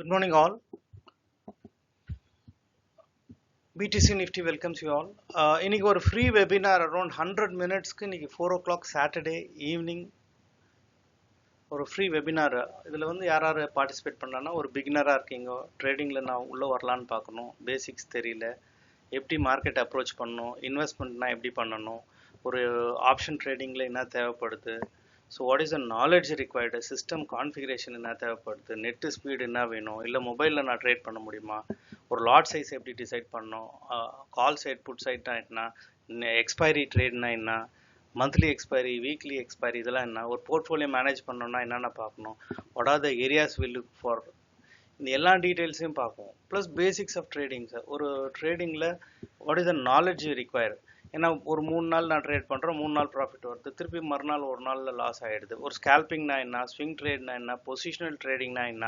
Good morning, all. BTC Nifty welcomes you all. இன்னைக்கு ஒரு free webinar around 100 மினிட்ஸ்க்கு இன்னைக்கு 4 o'clock சாட்டர்டே ஈவினிங் ஒரு ஃப்ரீ வெபினார். இதில் வந்து யார் யார் பார்ட்டிசிபேட் பண்ணலான்னா, ஒரு பிகினராக இருக்கீங்க, ட்ரேடிங்கில் நான் உள்ளே வரலான்னு பார்க்கணும், பேசிக்ஸ் தெரியல, எப்படி மார்க்கெட் அப்ரோச் பண்ணணும், இன்வெஸ்ட்மெண்ட்னா எப்படி பண்ணணும், ஒரு ஆப்ஷன் ட்ரேடிங்கில் என்ன தேவைப்படுது, so what is the knowledge required, system configuration என்ன தேவைப்படுது, நெட்டு ஸ்பீடு என்ன வேணும், இல்லை மொபைலில் நான் ட்ரேட் பண்ண முடியுமா, ஒரு லாட் சைஸ் எப்படி டிசைட் பண்ணணும், கால் சைட் புட் சைட்னா என்ன, எக்ஸ்பைரி ட்ரேட்னா என்ன, மந்த்லி எக்ஸ்பைரி, வீக்லி எக்ஸ்பைரி, இதெல்லாம் என்ன, ஒரு போர்ட்ஃபோலியோ மேனேஜ் பண்ணணும்னா என்னென்ன பார்க்கணும், what are the areas will look for, இந்த எல்லா டீட்டெயில்ஸையும் பார்ப்போம். Plus basics of trading. Sir ஒரு ட்ரேடிங்கில் what is the knowledge require. ஏன்னா ஒரு 3 நாள் நான் ட்ரேட் பண்ணுறேன், 3 நாள் ப்ராஃபிட் வருது, திருப்பி மறுநாள் ஒரு நாளில் லாஸ் ஆகிடுது. ஒரு ஸ்கேல்பிங்னா என்ன, ஸ்விங் ட்ரேட்னா என்ன, பொசிஷனல் ட்ரேடிங்னா என்ன,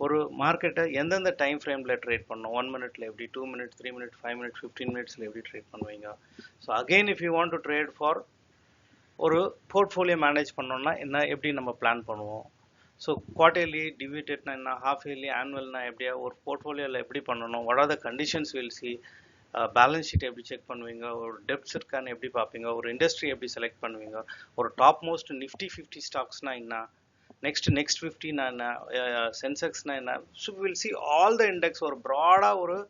ஒரு மார்க்கெட்டை எந்தெந்த டைம் ஃப்ரேமில் ட்ரேட் பண்ணணும், 1 மினிட்ல எப்படி, 2 மினிட்ஸ், 3 மினிட், 5 மினிட், 15 மினிட்ஸில் எப்படி ட்ரேட் பண்ணுவீங்க. So again if you want to trade for ஒரு போர்ட்ஃபோலியோ மேனேஜ் பண்ணோம்னா என்ன, எப்படி நம்ம பிளான் பண்ணுவோம். ஸோ குவார்டர்லி, டிவிடெட்னா என்ன, ஹாஃப் இயர்லி, ஆனுவல்னா எப்படியா, ஒரு போர்ட்ஃபோலியோவில் எப்படி பண்ணணும், what are the conditions will see, balance sheet எப்படி செக் பண்ணுவீங்க, ஒரு டெப்ஸ் இருக்கான்னு எப்படி பார்ப்பீங்க, ஒரு இண்டஸ்ட்ரி எப்படி செலக்ட் பண்ணுவீங்க, ஒரு டாப் மோஸ்ட் நிஃப்டி 50 ஸ்டாக்ஸ்னா என்ன, நெக்ஸ்ட் 50னா என்ன, சென்செக்ஸ்னா என்ன. So will see all the index. ஒரு ப்ராடாக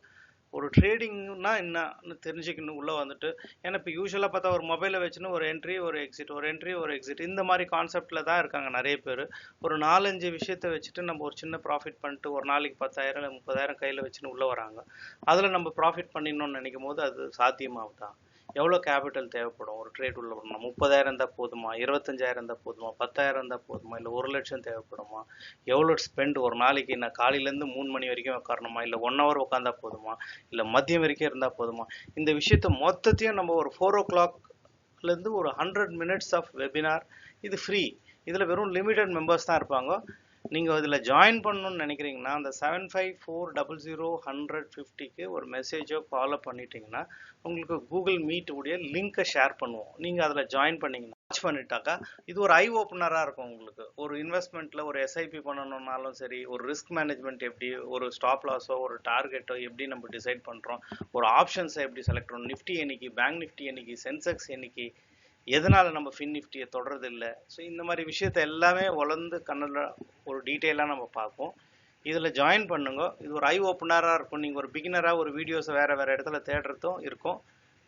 ஒரு ட்ரேடிங்னா என்னன்னு தெரிஞ்சுக்கணும் உள்ளே வந்துட்டு. ஏன்னா இப்போ யூஸ்வலாக பார்த்தா ஒரு மொபைலை வச்சுன்னு ஒரு என்ட்ரி ஒரு எக்ஸிட், ஒரு என்ட்ரி ஒரு எக்ஸிட், இந்த மாதிரி கான்செப்டில் தான் இருக்காங்க நிறைய பேர். ஒரு 4-5 விஷயத்தை வச்சுட்டு நம்ம ஒரு சின்ன ப்ராஃபிட் பண்ணிட்டு ஒரு நாளைக்கு 10,000 இல்லை 30,000 கையில் வச்சுன்னு உள்ளே வராங்க. அதில் நம்ம ப்ராஃபிட் பண்ணிடணும்னு நினைக்கும் போது அது சாத்தியமாகுதா, எவ்வளோ கேபிட்டல் தேவைப்படும் ஒரு ட்ரேட் உள்ள வரணும், 30,000 இருந்தால் போதுமா, 25,000 இருந்தால் போதுமா, 10,000 இருந்தால் போதுமா, இல்லை 1 லட்சம் தேவைப்படுமா, எவ்வளோ ஸ்பெண்ட் ஒரு நாளைக்கு, நான் காலையிலேருந்து 3 மணி வரைக்கும் உட்காரணுமா, இல்லை 1 hour உட்காந்தா போதுமா, இல்லை மதியம் வரைக்கும் இருந்தால் போதுமா. இந்த விஷயத்த மொத்தத்தையும் நம்ம ஒரு 4 o'clockலேருந்து ஒரு 100 மினிட்ஸ் ஆஃப் வெபினார். இது ஃப்ரீ. இதில் வெறும் லிமிடெட் மெம்பர்ஸ் தான் இருப்பாங்க. நீங்கள் இதில் ஜாயின் பண்ணணும்னு நினைக்கிறீங்கன்னா அந்த 75400150க்கு ஒரு மெசேஜோ ஃபாலோ பண்ணிட்டீங்கன்னா உங்களுக்கு கூகுள் மீட் உடைய லிங்கை ஷேர் பண்ணுவோம். நீங்கள் அதில் ஜாயின் பண்ணிங்கன்னா வாட்ச் பண்ணிட்டாக்கா இது ஒரு ஐ ஓப்பனராக இருக்கும் உங்களுக்கு. ஒரு இன்வெஸ்ட்மெண்ட்டில் ஒரு எஸ்ஐபி பண்ணணும்னாலும் சரி, ஒரு ரிஸ்க் மேனேஜ்மெண்ட் எப்படி, ஒரு ஸ்டாப் லாஸோ ஒரு டார்கெட்டோ எப்படி நம்ம டிசைட் பண்ணுறோம், ஒரு ஆப்ஷன்ஸை எப்படி செலக்ட் பண்ணணும், நிஃப்டி என்னைக்கு, பேங்க் நிஃப்டி என்னைக்கு, சென்செக்ஸ் என்னைக்கு, எதனால் நம்ம ஃபின் நிஃப்டியை தொடர்றது இல்லை. ஸோ இந்த மாதிரி விஷயத்த எல்லாமே வளர்ந்து கண்ணில் ஒரு டீட்டெயிலாக நம்ம பார்ப்போம். இதில் ஜாயின் பண்ணுங்க. இது ஒரு ஐ ஓப்பனராக இருக்கும். நீங்கள் ஒரு பிகினராக ஒரு வீடியோஸை வேறு இடத்துல தேடுறதும் இருக்கும்.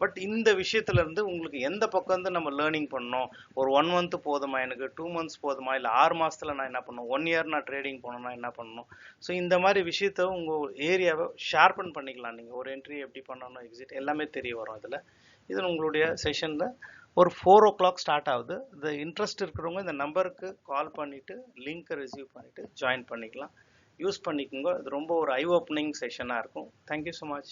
பட் இந்த விஷயத்துலேருந்து உங்களுக்கு எந்த பக்கம் வந்து நம்ம லேர்னிங் பண்ணணும், ஒரு 1 month போதுமா, எனக்கு 2 months போதுமா, இல்லை 6 மாதத்தில் நான் என்ன பண்ணணும், 1 year நான் ட்ரேடிங் போகணுன்னா என்ன பண்ணணும். ஸோ இந்த மாதிரி விஷயத்த உங்கள் ஏரியாவை ஷார்பன் பண்ணிக்கலாம். நீங்கள் ஒரு என்ட்ரி எப்படி பண்ணணும், எக்ஸிட் எல்லாமே தெரிய வரும் இதில். இது உங்களுடைய செஷனில் ஒரு 4 o'clock ஸ்டார்ட் ஆகுது. இந்த இன்ட்ரெஸ்ட் இருக்கிறவங்க இந்த நம்பருக்கு கால் பண்ணிவிட்டு லிங்க்கை ரிசீவ் பண்ணிவிட்டு ஜாயின் பண்ணிக்கலாம். யூஸ் பண்ணிக்கோங்க. இது ரொம்ப ஒரு ஐ ஓப்பனிங் செஷனாக இருக்கும். Thank you so much.